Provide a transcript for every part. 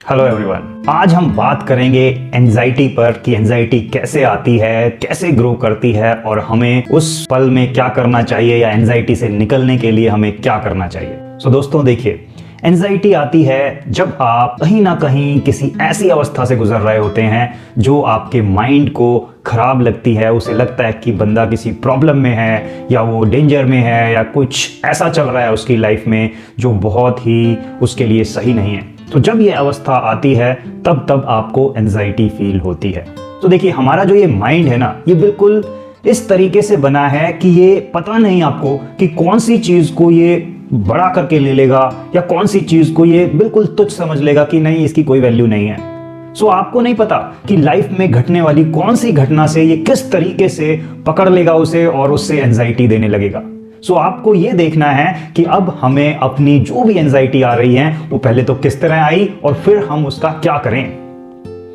Hello everyone, आज हम बात करेंगे एंजाइटी पर कि एंजाइटी कैसे आती है, कैसे ग्रो करती है और हमें उस पल में क्या करना चाहिए या एंजाइटी से निकलने के लिए हमें क्या करना चाहिए। सो दोस्तों देखिए, एंजाइटी आती है जब आप कहीं ना कहीं किसी ऐसी अवस्था से गुजर रहे होते हैं जो आपके माइंड को खराब लगती है। उसे लगता है कि बंदा किसी प्रॉब्लम में है या वो डेंजर में है या कुछ ऐसा चल रहा है उसकी लाइफ में जो बहुत ही उसके लिए सही नहीं है। तो जब ये अवस्था आती है तब आपको एंजाइटी फील होती है। तो देखिए, हमारा जो ये माइंड है ना, ये बिल्कुल इस तरीके से बना है कि ये पता नहीं आपको कि कौन सी चीज को ये बड़ा करके ले लेगा या कौन सी चीज को ये बिल्कुल तुच्छ समझ लेगा कि नहीं, इसकी कोई वैल्यू नहीं है। सो आपको नहीं पता कि लाइफ में घटने वाली कौन सी घटना से ये किस तरीके से पकड़ लेगा उसे और उससे एंजाइटी देने लगेगा। सो आपको ये देखना है कि अब हमें अपनी जो भी एंजाइटी आ रही है वो पहले तो किस तरह आई और फिर हम उसका क्या करें।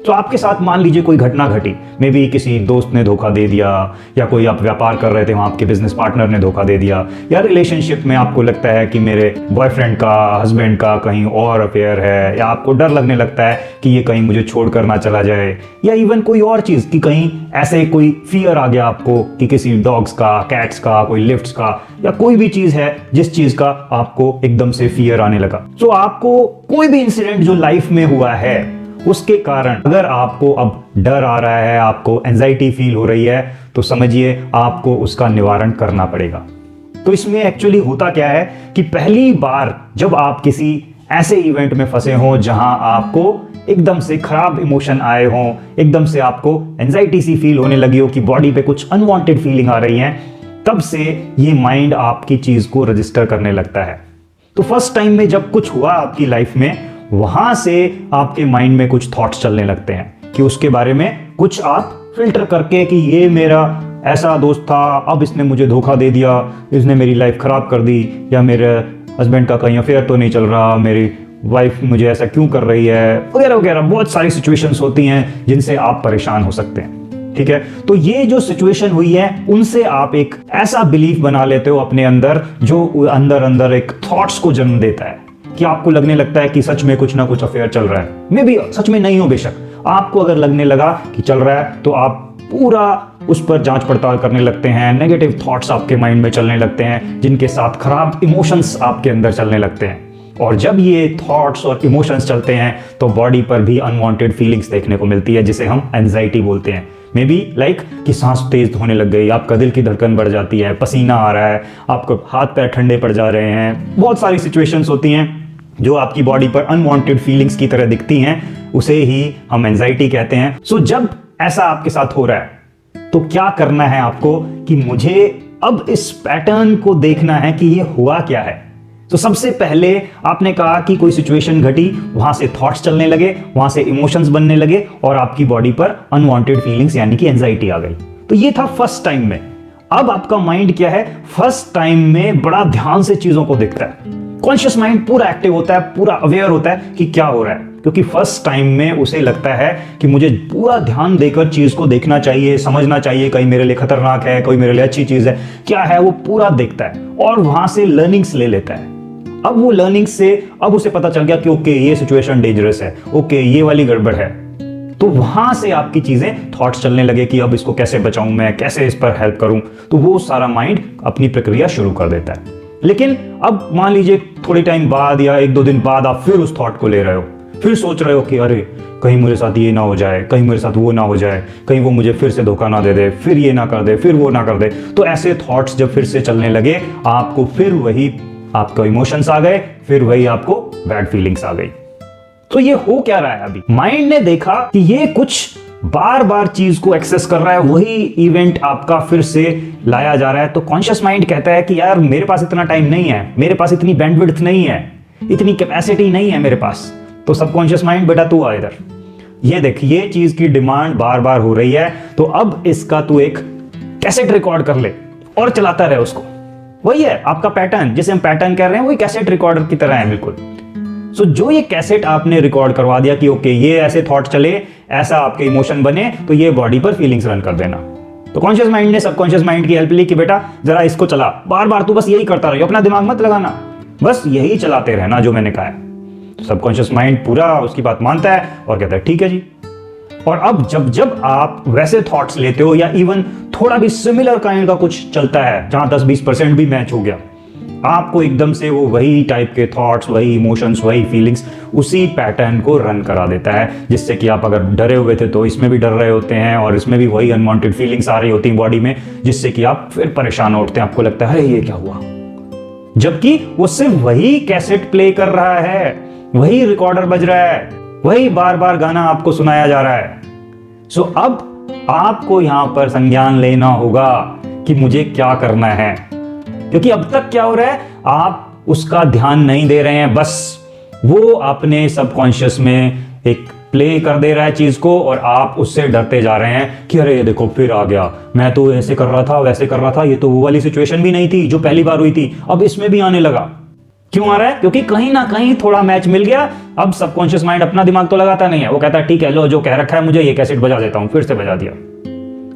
तो आपके साथ मान लीजिए कोई घटना घटी, मे बी किसी दोस्त ने धोखा दे दिया या कोई आप व्यापार कर रहे थे वहां आपके बिजनेस पार्टनर ने धोखा दे दिया, या रिलेशनशिप में आपको लगता है कि मेरे बॉयफ्रेंड का, हस्बैंड का कहीं और अफेयर है, या आपको डर लगने लगता है कि ये कहीं मुझे छोड़कर ना चला जाए, या इवन कोई और चीज कि कहीं ऐसे कोई फियर आ गया आपको कि किसी डॉग्स का, कैट्स का, कोई लिफ्ट्स का, या कोई भी चीज है जिस चीज का आपको एकदम से फियर आने लगा। तो आपको कोई भी इंसिडेंट जो लाइफ में हुआ है उसके कारण अगर आपको अब डर आ रहा है, आपको एंजाइटी फील हो रही है, तो समझिए आपको उसका निवारण करना पड़ेगा। तो इसमें एक्चुअली होता क्या है कि पहली बार जब आप किसी ऐसे इवेंट में फंसे हों जहां आपको एकदम से खराब इमोशन आए हों, एकदम से आपको एंजाइटी सी फील होने लगी हो कि बॉडी पे कुछ अनवांटेड फीलिंग आ रही है, तब से ये माइंड आपकी चीज को रजिस्टर करने लगता है। तो फर्स्ट टाइम में जब कुछ हुआ आपकी लाइफ में, वहां से आपके माइंड में कुछ थॉट्स चलने लगते हैं कि उसके बारे में कुछ आप फिल्टर करके कि ये मेरा ऐसा दोस्त था, अब इसने मुझे धोखा दे दिया, इसने मेरी लाइफ खराब कर दी, या मेरे हस्बैंड का कहीं अफेयर तो नहीं चल रहा, मेरी वाइफ मुझे ऐसा क्यों कर रही है, वगैरह वगैरह। बहुत सारी सिचुएशंस होती हैं जिनसे आप परेशान हो सकते हैं। ठीक है, तो ये जो सिचुएशन हुई है उनसे आप एक ऐसा बिलीफ बना लेते हो अपने अंदर जो अंदर अंदर एक थॉट्स को जन्म देता है कि आपको लगने लगता है कि सच में कुछ ना कुछ अफेयर चल रहा है। मे बी सच में नहीं हो, बेशक आपको अगर लगने लगा कि चल रहा है तो आप पूरा उस पर जांच पड़ताल करने लगते हैं। नेगेटिव थॉट्स आपके माइंड में चलने लगते हैं जिनके साथ खराब इमोशंस आपके अंदर चलने लगते हैं। और जब ये थॉट्स और इमोशंस चलते हैं तो बॉडी पर भी अनवांटेड फीलिंग्स देखने को मिलती है जिसे हम एंजाइटी बोलते हैं। मे बी लाइक कि सांस तेज होने लग गई, आपका दिल की धड़कन बढ़ जाती है, पसीना आ रहा है, आपको हाथ पैर ठंडे पड़ जा रहे हैं। बहुत सारी सिचुएशंस होती हैं जो आपकी बॉडी पर अनवांटेड फीलिंग्स की तरह दिखती हैं, उसे ही हम एंजाइटी कहते हैं। सो जब ऐसा आपके साथ हो रहा है तो क्या करना है आपको कि मुझे अब इस पैटर्न को देखना है कि ये हुआ क्या है। तो सबसे पहले आपने कहा कि कोई सिचुएशन घटी, वहां से थॉट्स चलने लगे, वहां से इमोशंस बनने लगे और आपकी बॉडी पर अनवांटेड फीलिंग्स यानी कि एंजाइटी आ गई। तो ये था फर्स्ट टाइम में। अब आपका माइंड क्या है, फर्स्ट टाइम में बड़ा ध्यान से चीजों को देखता है। कॉन्शियस माइंड पूरा एक्टिव होता है, पूरा अवेयर होता है कि क्या हो रहा है, क्योंकि फर्स्ट टाइम में उसे लगता है कि मुझे पूरा ध्यान देकर चीज को देखना चाहिए, समझना चाहिए, कहीं मेरे लिए खतरनाक है, कोई मेरे लिए अच्छी चीज है, क्या है, वो पूरा देखता है और वहां से लर्निंग्स ले लेता है। अब वो लर्निंग से अब उसे पता चल गया कि ओके ये सिचुएशन डेंजरस है, ओके ये वाली गड़बड़ है, तो वहां से आपकी चीजें थॉट्स चलने लगे कि अब इसको कैसे बचाऊं, मैं कैसे इस पर हेल्प करूं। तो वो सारा माइंड अपनी प्रक्रिया शुरू कर देता है। लेकिन अब मान लीजिए थोड़ी टाइम बाद या एक दो दिन बाद आप फिर उस थॉट को ले रहे हो, फिर सोच रहे हो कि अरे कहीं मेरे साथ ये ना हो जाए, कहीं मेरे साथ वो ना हो जाए, कहीं वो मुझे फिर से धोखा ना दे दे, फिर ये ना कर दे, फिर वो ना कर दे। तो ऐसे थॉट्स जब फिर से चलने लगे, आपको फिर वही आपका इमोशंस आ गए, फिर वही आपको बैड फीलिंग्स आ गई। तो ये हो क्या रहा है, अभी माइंड ने देखा कि ये कुछ बार बार चीज को एक्सेस कर रहा है, वही इवेंट आपका फिर से लाया जा रहा है। तो कॉन्शियस माइंड कहता है कि यार मेरे पास इतना टाइम नहीं है, मेरे पास इतनी बैंडविड्थ नहीं है, इतनी कैपेसिटी नहीं है मेरे पास। तो सबकॉन्शियस माइंड, बेटा तू आ इधर, ये देख ये चीज की डिमांड बार बार हो रही है, तो अब इसका तू एक कैसेट रिकॉर्ड कर ले और चलाता रहे उसको। वही है आपका पैटर्न, जिसे हम पैटर्न कह रहे हैं, वही कैसेट रिकॉर्डर की तरह है बिल्कुल। सो जो ये कैसेट आपने रिकॉर्ड करवा दिया कि ओके ये ऐसे थॉट चले, ऐसा आपके इमोशन बने, तो ये बॉडी पर फीलिंग्स रन कर देना। तो कॉन्शियस माइंड ने सबकॉन्शियस माइंड की हेल्प ली कि बेटा जरा इसको चला, बार बार तू बस यही करता रहिए, अपना दिमाग मत लगाना, बस यही चलाते रहना जो मैंने कहा है। सबकॉन्शियस माइंड पूरा उसकी बात मानता है और कहता है ठीक है जी। और अब जब जब आप वैसे थॉट्स लेते हो या इवन थोड़ा भी सिमिलर काइंड का कुछ चलता है जहां 10-20% भी मैच हो गया, आपको एकदम से वो वही टाइप के थॉट्स, वही इमोशंस, वही फीलिंग्स उसी पैटर्न को रन करा देता है, जिससे कि आप अगर डरे हुए थे तो इसमें भी डर रहे होते हैं और इसमें भी वही अनवांटेड फीलिंग्स आ रही होती हैं बॉडी में, जिससे कि आप फिर परेशान उठते हैं। आपको लगता है अरे ये क्या हुआ, जबकि वो सिर्फ वही कैसेट प्ले कर रहा है, वही रिकॉर्डर बज रहा है, वही बार बार गाना आपको सुनाया जा रहा है। सो अब आपको यहां पर संज्ञान लेना होगा कि मुझे क्या करना है, क्योंकि अब तक क्या हो रहा है, आप उसका ध्यान नहीं दे रहे हैं, बस वो अपने सबकॉन्शियस में एक प्ले कर दे रहा है चीज को और आप उससे डरते जा रहे हैं कि अरे ये देखो फिर आ गया, मैं तो ऐसे कर रहा था, वैसे कर रहा था, ये तो वो वाली सिचुएशन भी नहीं थी जो पहली बार हुई थी, अब इसमें भी आने लगा। क्यों आ रहा है? क्योंकि कहीं ना कहीं थोड़ा मैच मिल गया। अब सबकॉन्शियस माइंड अपना दिमाग तो लगाता नहीं है, वो कहता है ठीक है लो जो कह रखा है मुझे ये कैसेट बजा देता हूं, फिर से बजा दिया।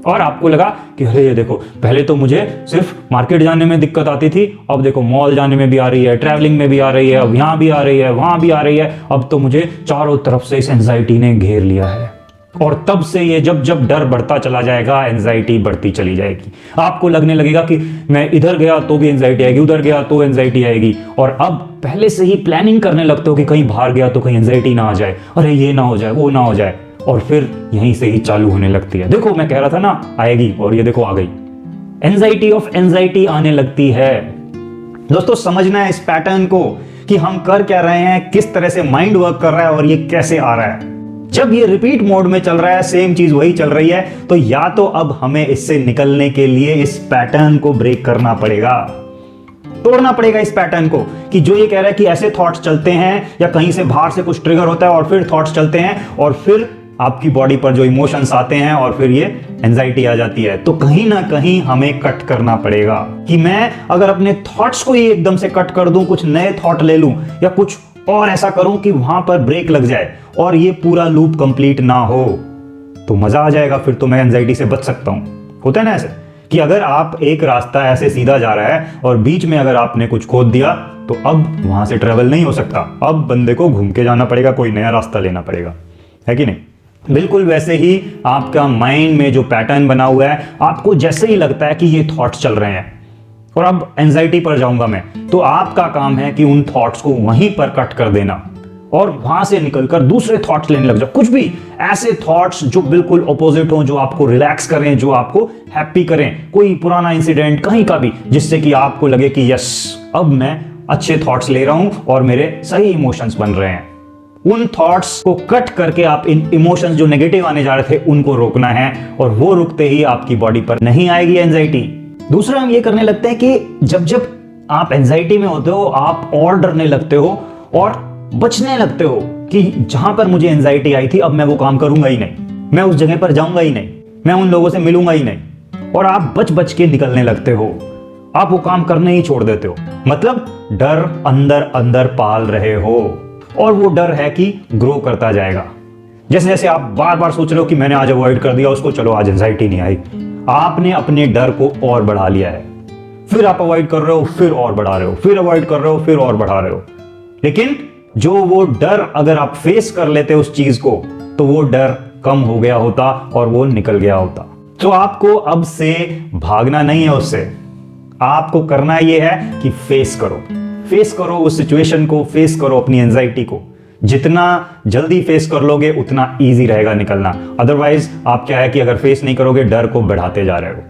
और आपको लगा कि अरे ये देखो पहले तो मुझे सिर्फ मार्केट जाने में दिक्कत आती थी, अब देखो मॉल जाने में भी आ रही है, ट्रैवलिंग में भी आ रही है, अब यहां भी आ रही है, वहां भी आ रही है, अब तो मुझे चारों तरफ से इस एंजाइटी ने घेर लिया है। और तब से ये जब जब डर बढ़ता चला जाएगा, एंजाइटी बढ़ती चली जाएगी। आपको लगने लगेगा कि मैं इधर गया तो भी एंजाइटी आएगी, उधर गया तो एंजाइटी आएगी, और अब पहले से ही प्लानिंग करने लगते हो कि कहीं बाहर गया तो कहीं एंजाइटी ना आ जाए, अरे ये ना हो जाए, वो ना हो जाए, और फिर यहीं से ही चालू होने लगती है। देखो मैं कह रहा था ना आएगी, और ये देखो आ गई। एंजाइटी ऑफ एंजाइटी आने लगती है। दोस्तों समझना है इस पैटर्न को कि हम कर क्या रहे हैं, किस तरह से माइंड वर्क कर रहा है और ये कैसे आ रहा है। जब ये रिपीट मोड में चल रहा है, सेम चीज वही चल रही है, तो या तो अब हमें इससे निकलने के लिए इस पैटर्न को ब्रेक करना पड़ेगा, तोड़ना पड़ेगा इस पैटर्न को, कि जो ये कह रहा है कि ऐसे थॉट्स चलते हैं या कहीं से बाहर से कुछ ट्रिगर होता है और फिर थॉट्स चलते हैं और फिर आपकी बॉडी पर जो इमोशंस आते हैं और फिर ये एंजाइटी आ जाती है। तो कहीं ना कहीं हमें कट करना पड़ेगा कि मैं अगर अपने थॉट्स को ही एकदम से कट कर दूं, कुछ नए थॉट ले लूं या कुछ और ऐसा करूं कि वहां पर ब्रेक लग जाए और ये पूरा लूप कंप्लीट ना हो, तो मजा आ जाएगा, फिर तो मैं एंजाइटी से बच सकता हूं। होता है ना ऐसे कि अगर आप एक रास्ता ऐसे सीधा जा रहा है और बीच में अगर आपने कुछ खोद दिया तो अब वहां से ट्रेवल नहीं हो सकता, अब बंदे को घूम के जाना पड़ेगा, कोई नया रास्ता लेना पड़ेगा, है कि नहीं। बिल्कुल वैसे ही आपका माइंड में जो पैटर्न बना हुआ है, आपको जैसे ही लगता है कि ये थॉट्स चल रहे हैं और अब एंजाइटी पर जाऊंगा मैं, तो आपका काम है कि उन थॉट्स को वहीं पर कट कर देना और वहां से निकलकर दूसरे थॉट्स लेने लग जाओ। कुछ भी ऐसे थॉट्स जो बिल्कुल ऑपोजिट हो, जो आपको रिलैक्स करें, जो आपको हैप्पी करें, कोई पुराना इंसिडेंट कहीं का भी, जिससे कि आपको लगे कि यस अब मैं अच्छे थॉट्स ले रहा हूं और मेरे सही इमोशंस बन रहे हैं। उन थॉट्स को कट करके आप इन इमोशंस जो नेगेटिव आने जा रहे थे उनको रोकना है, और वो रुकते ही आपकी बॉडी पर नहीं आएगी एंजाइटी। दूसरा हम ये करने लगते हैं कि जब जब आप एंजाइटी में होते हो, आप और डरने लगते हो और बचने लगते हो कि जहां पर मुझे एंजाइटी आई थी अब मैं वो काम करूंगा ही नहीं, मैं उस जगह पर जाऊंगा ही नहीं, मैं उन लोगों से मिलूंगा ही नहीं, और आप बच बच के निकलने लगते हो, आप वो काम करने ही छोड़ देते हो। मतलब डर अंदर अंदर पाल रहे हो और वो डर है कि ग्रो करता जाएगा। जैसे जैसे आप बार बार सोच रहे हो कि मैंने आज अवॉइड कर दिया उसको, चलो आज एंजाइटी नहीं आई, आपने अपने डर को और बढ़ा लिया है। फिर आप अवॉइड कर रहे हो, फिर और बढ़ा रहे हो, फिर अवॉइड कर रहे हो, फिर और बढ़ा रहे हो। लेकिन जो वो डर अगर आप फेस कर लेते उस चीज को, तो वो डर कम हो गया होता और वो निकल गया होता। तो आपको अब से भागना नहीं है उससे, आपको करना ये है कि फेस करो उस सिचुएशन को, फेस करो अपनी एंजाइटी को। जितना जल्दी फेस कर लोगे उतना इजी रहेगा निकलना। अदरवाइज आप क्या है कि अगर फेस नहीं करोगे, डर को बढ़ाते जा रहे हो।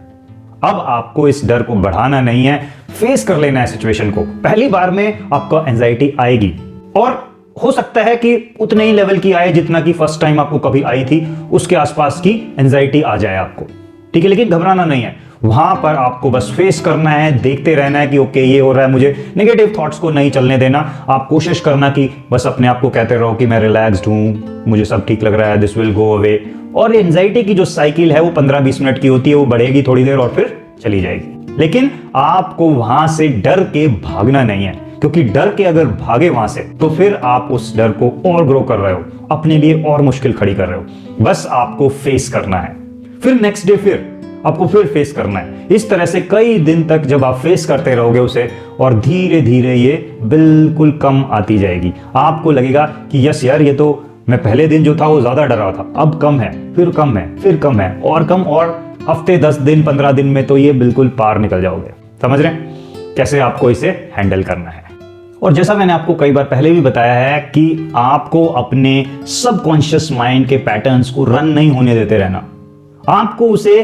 अब आपको इस डर को बढ़ाना नहीं है, फेस कर लेना है सिचुएशन को। पहली बार में आपको एंजाइटी आएगी और हो सकता है कि उतने ही लेवल की आए जितना कि फर्स्ट टाइम आपको कभी आई थी, उसके आसपास की एंजाइटी आ जाए आपको, ठीक है। लेकिन घबराना नहीं है, वहां पर आपको बस फेस करना है, देखते रहना है कि ओके ये हो रहा है, मुझे नेगेटिव थॉट्स को नहीं चलने देना। आप कोशिश करना कि बस अपने आप को कहते रहो कि मैं रिलैक्स्ड हूं, मुझे सब ठीक लग रहा है, दिस विल गो अवे। और एंजाइटी की जो साइकिल है वो 15-20 मिनट की होती है, वो बढ़ेगी थोड़ी देर और फिर चली जाएगी। लेकिन आपको वहां से डर के भागना नहीं है, क्योंकि डर के अगर भागे वहां से तो फिर आप उस डर को और ग्रो कर रहे हो, अपने लिए और मुश्किल खड़ी कर रहे हो। बस आपको फेस करना है। फिर नेक्स्ट डे फिर आपको फिर फेस करना है। इस तरह से कई दिन तक जब आप फेस करते रहोगे उसे, और धीरे धीरे ये बिल्कुल कम आती जाएगी। आपको लगेगा कि यस यार, ये तो मैं पहले दिन जो था वो ज्यादा डरा था, अब कम है, फिर कम है, फिर कम है, और कम, और हफ्ते 10 दिन 15 दिन में तो ये बिल्कुल पार निकल जाओगे। समझ रहे हैं कैसे आपको इसे हैंडल करना है। और जैसा मैंने आपको कई बार पहले भी बताया है कि आपको अपने सबकॉन्शियस माइंड के पैटर्न्स को रन नहीं होने देते रहना। आपको उसे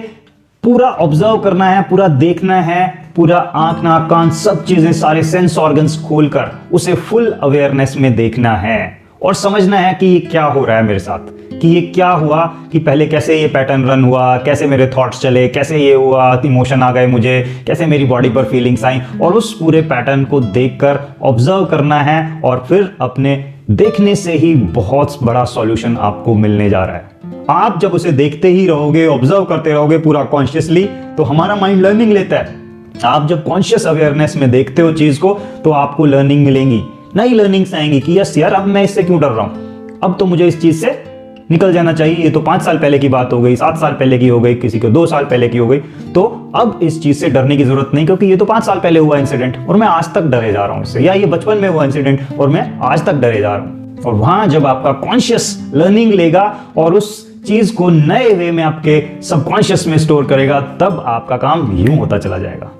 पूरा ऑब्जर्व करना है, पूरा देखना है, पूरा आंख नाक कान सब चीजें, सारे सेंस ऑर्गन्स खोलकर उसे फुल अवेयरनेस में देखना है और समझना है कि ये क्या हो रहा है मेरे साथ, कि ये क्या हुआ, कि पहले कैसे ये पैटर्न रन हुआ, कैसे मेरे थॉट्स चले, कैसे ये हुआ, इमोशन आ गए मुझे, कैसे मेरी बॉडी पर फीलिंग्स आई, और उस पूरे पैटर्न को देखकर ऑब्जर्व करना है। और फिर अपने देखने से ही बहुत बड़ा सॉल्यूशन आपको मिलने जा रहा है। आप जब उसे देखते ही रहोगे, ऑब्जर्व करते रहोगे पूरा कॉन्शियसली, तो हमारा माइंड लर्निंग लेता है। आप जब कॉन्शियस अवेयरनेस में देखते हो चीज को, तो आपको लर्निंग मिलेंगी, नई लर्निंग्स आएंगी कि यस यार, अब मैं इससे क्यों डर रहा हूं, अब तो मुझे इस चीज से निकल जाना चाहिए। ये तो 5 साल पहले की बात हो गई, 7 साल पहले की हो गई, किसी को 2 साल पहले की हो गई, तो अब इस चीज से डरने की जरूरत नहीं, क्योंकि ये तो 5 साल पहले हुआ इंसिडेंट और मैं आज तक डरे जा रहा हूं इससे, या ये बचपन में हुआ इंसिडेंट और मैं आज तक डरे जा रहा हूं। और वहां जब आपका कॉन्शियस लर्निंग लेगा और उस चीज को नए वे में आपके सबकॉन्शियस में स्टोर करेगा, तब आपका काम यूं होता चला जाएगा।